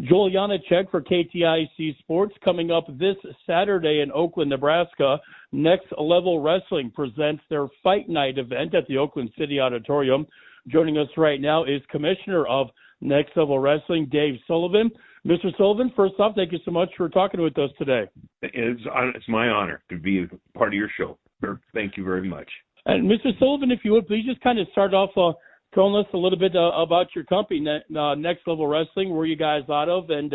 Joel Janacek for KTIC Sports. Coming up this Saturday in Oakland, Nebraska, Next Level Wrestling presents their Fight Night event at the Oakland City Auditorium. Joining us right now is Commissioner of Next Level Wrestling, Dave Sullivan. Mr. Sullivan, first off, thank you so much for talking with us today. It's my honor to be part of your show. Thank you very much. And Mr. Sullivan, if you would, please just kind of start off telling us a little bit about your company, Next Level Wrestling, where you guys out of, and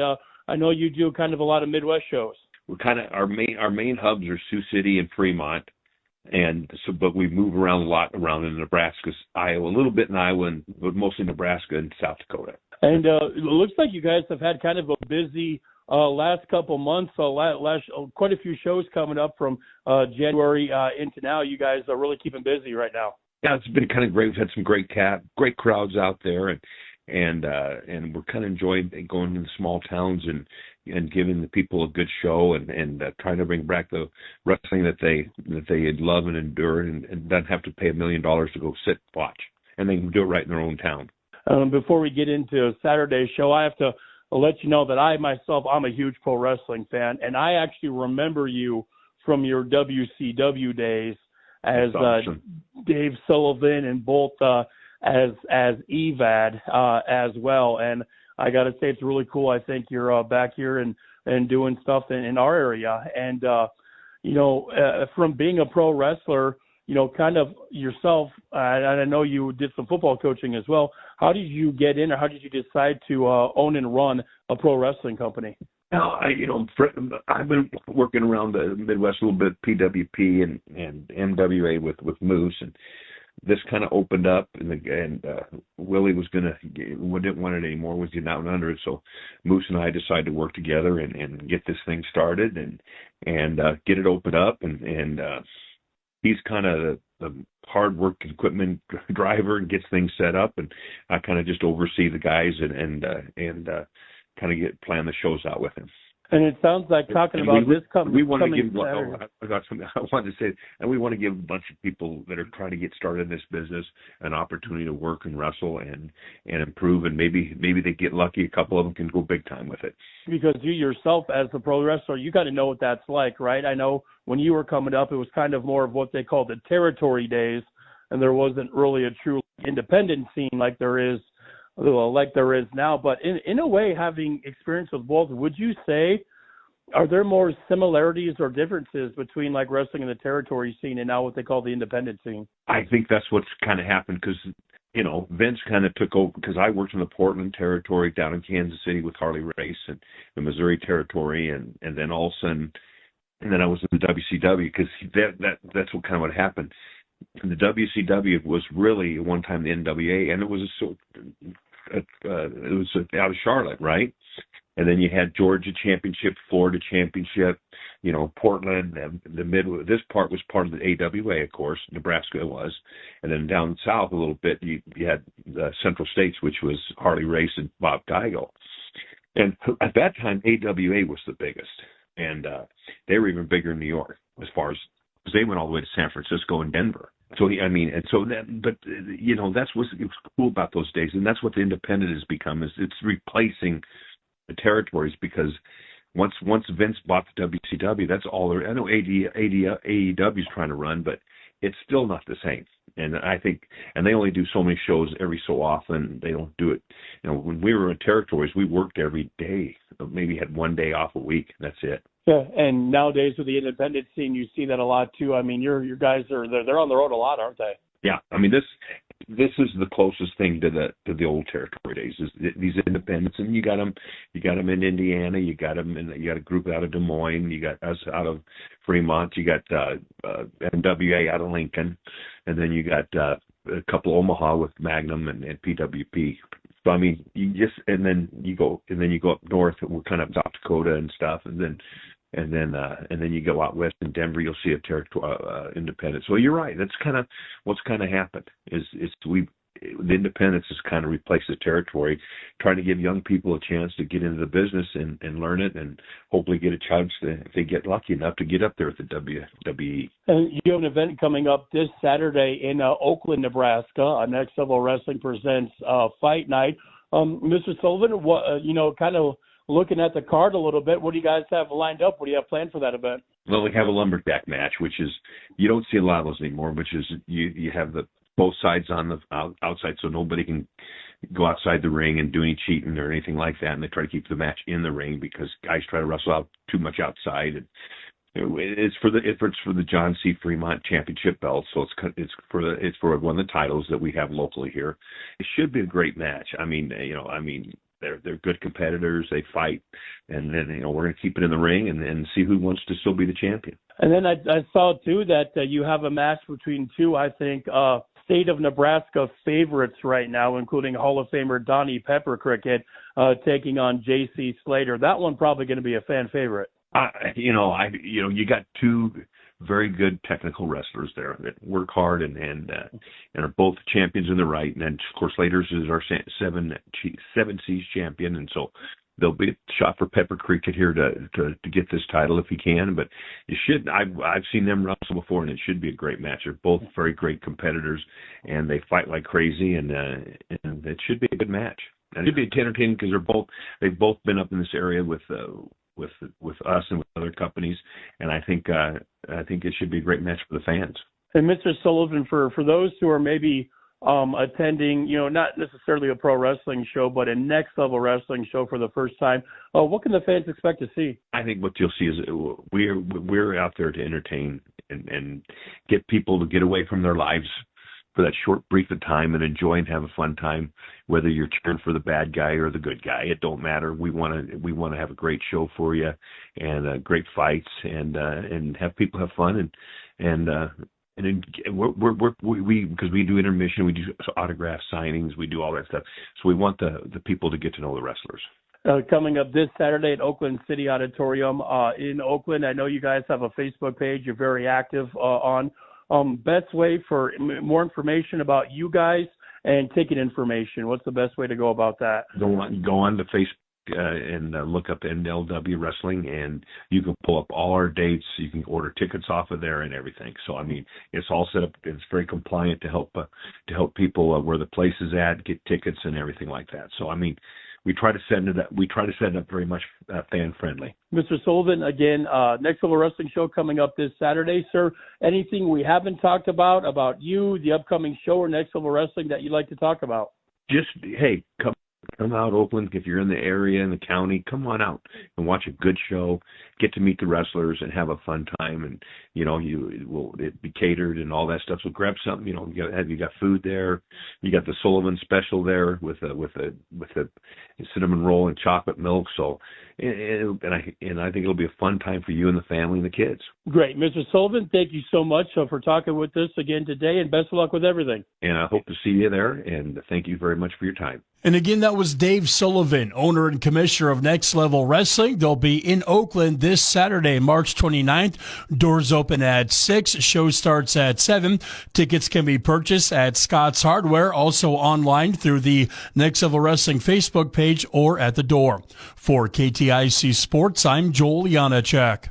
I know you do kind of a lot of Midwest shows. We're kind of our main hubs are Sioux City and Fremont, and so but we move around a lot around in Nebraska, Iowa, a little bit in Iowa, but mostly Nebraska and South Dakota. And it looks like you guys have had kind of a busy last couple months. Quite a few shows coming up from January into now. You guys are really keeping busy right now. Yeah, it's been kind of great. We've had some great crowds out there, and we're kind of enjoying going into small towns and giving the people a good show and trying to bring back the wrestling that they love and endure and don't have to pay $1 million to go sit and watch, and they can do it right in their own town. Before we get into Saturday's show, I have to let you know that I'm a huge pro wrestling fan, and I actually remember you from your WCW days as awesome. Dave Sullivan and both as EVAD as well. And I got to say, it's really cool. I think you're back here and doing stuff in our area. And, from being a pro wrestler, kind of yourself, and I know you did some football coaching as well. How did you get in, or how did you decide to own and run a pro wrestling company? Now, I've been working around the Midwest a little bit, PWP and MWA with Moose, and this kind of opened up, and Willie didn't want it anymore, was getting out and under it, so Moose and I decided to work together and get this thing started and get it opened up, and he's kind of the hard work equipment driver and gets things set up, and I kind of just oversee the guys and kind of plan the shows out with him. And it sounds like talking about this company. We want to give. I got something I wanted to say, and we want to give a bunch of people that are trying to get started in this business an opportunity to work and wrestle and improve, and maybe they get lucky. A couple of them can go big time with it. Because you yourself, as a pro wrestler, you got to know what that's like, right? I know when you were coming up, it was kind of more of what they call the territory days, and there wasn't really a true independent scene like there is now. But in a way, having experience with both, would you say, are there more similarities or differences between like wrestling in the territory scene and now what they call the independent scene? I think that's what's kind of happened because, Vince kind of took over, because I worked in the Portland territory down in Kansas City with Harley Race and the Missouri territory, and then all of a sudden, and then I was in the WCW because that's what happened. And the WCW was really one time the NWA, and it was out of Charlotte, right? And then you had Georgia Championship, Florida Championship, Portland, the Midwest. This part was part of the AWA, of course. Nebraska was, and then down south a little bit, you had the Central States, which was Harley Race and Bob Geigel. And at that time, AWA was the biggest, and they were even bigger in New York as far as, because they went all the way to San Francisco and Denver. So that's what's cool about those days, and that's what the independent has become. Is it's replacing the territories, because once Vince bought the WCW, that's all there. I know AEW is trying to run, but it's still not the same. And I think, and they only do so many shows every so often. They don't do it. When we were in territories, we worked every day. Maybe had one day off a week. That's it. Yeah, and nowadays with the independent scene, you see that a lot too. I mean, your guys they're on the road a lot, aren't they? Yeah, I mean this is the closest thing to the old territory days. Is these independents, and you got them in Indiana, you got a group out of Des Moines, you got us out of Fremont, you got NWA out of Lincoln, and then you got a couple Omaha with Magnum and PWP. So I mean, and then you go up north, and we're kind of South Dakota and stuff, and then you go out west in Denver, you'll see a territory independent. So you're right. That's kind of what's kind of happened. The independence has kind of replaced the territory, trying to give young people a chance to get into the business and learn it, and hopefully get a chance if they get lucky enough to get up there at the WWE. And you have an event coming up this Saturday in Oakland, Nebraska. Next Level Wrestling presents Fight Night. Mr. Sullivan, what, kind of looking at the card a little bit, what do you guys have lined up? What do you have planned for that event? Well, we have a lumberjack match, which is, you don't see a lot of those anymore, which is you have both sides on the outside, so nobody can go outside the ring and do any cheating or anything like that, and they try to keep the match in the ring because guys try to wrestle out too much outside. And it's for the John C. Fremont Championship belt, so it's for one of the titles that we have locally here. It should be a great match. They're good competitors. They fight, and then we're going to keep it in the ring and see who wants to still be the champion. And then I saw too that you have a match between two, I think, state of Nebraska favorites right now, including Hall of Famer Donnie Pepper Cricket taking on J.C. Slater. That one probably going to be a fan favorite. You got two very good technical wrestlers there that work hard and are both champions in the right. And then, of course, Slater's is our seven Seas champion, and so there'll be a shot for Pepper Cricket here to get this title if he can. But it should. I've seen them wrestle before, and it should be a great match. They're both very great competitors, and they fight like crazy, and it should be a good match. And it'd be entertaining because they've both been up in this area with us and with other companies, and I think it should be a great match for the fans. And Mr. Sullivan, for those who are maybe attending, not necessarily a pro wrestling show, but a next level wrestling show for the first time, what can the fans expect to see? I think what you'll see is we're out there to entertain and get people to get away from their lives for that short brief of time and enjoy and have a fun time, whether you're cheering for the bad guy or the good guy. It don't matter. We want to have a great show for you and great fights and have people have fun and we because we do intermission, we do autograph signings, we do all that stuff. So we want the people to get to know the wrestlers. Coming up this Saturday at Oakland City Auditorium in Oakland. I know you guys have a Facebook page you're very active on. Best way for more information about you guys and ticket information. What's the best way to go about that? Go on to Facebook and look up NLW Wrestling, and you can pull up all our dates. You can order tickets off of there and everything. So it's all set up. It's very compliant to help people where the place is at, get tickets and everything like that. So we try to set it up. We try to set it up very much fan friendly. Mr. Sullivan, again, Next Level Wrestling Show coming up this Saturday, sir. Anything we haven't talked about you, the upcoming show, or Next Level Wrestling that you'd like to talk about? Just come out, Oakland. If you're in the area, in the county, come on out and watch a good show. Get to meet the wrestlers and have a fun time. And you will be catered and all that stuff. So grab something. You got food there. You got the Sullivan special there with a cinnamon roll and chocolate milk. So and I think it'll be a fun time for you and the family and the kids. Great, Mr. Sullivan. Thank you so much for talking with us again today, and best of luck with everything. And I hope to see you there. And thank you very much for your time. And again, that was Dave Sullivan, owner and commissioner of Next Level Wrestling. They'll be in Oakland this Saturday, March 29th. Doors open at 6. Show starts at 7. Tickets can be purchased at Scott's Hardware, also online through the Next Level Wrestling Facebook page or at the door. For KTIC Sports, I'm Joel Janacek.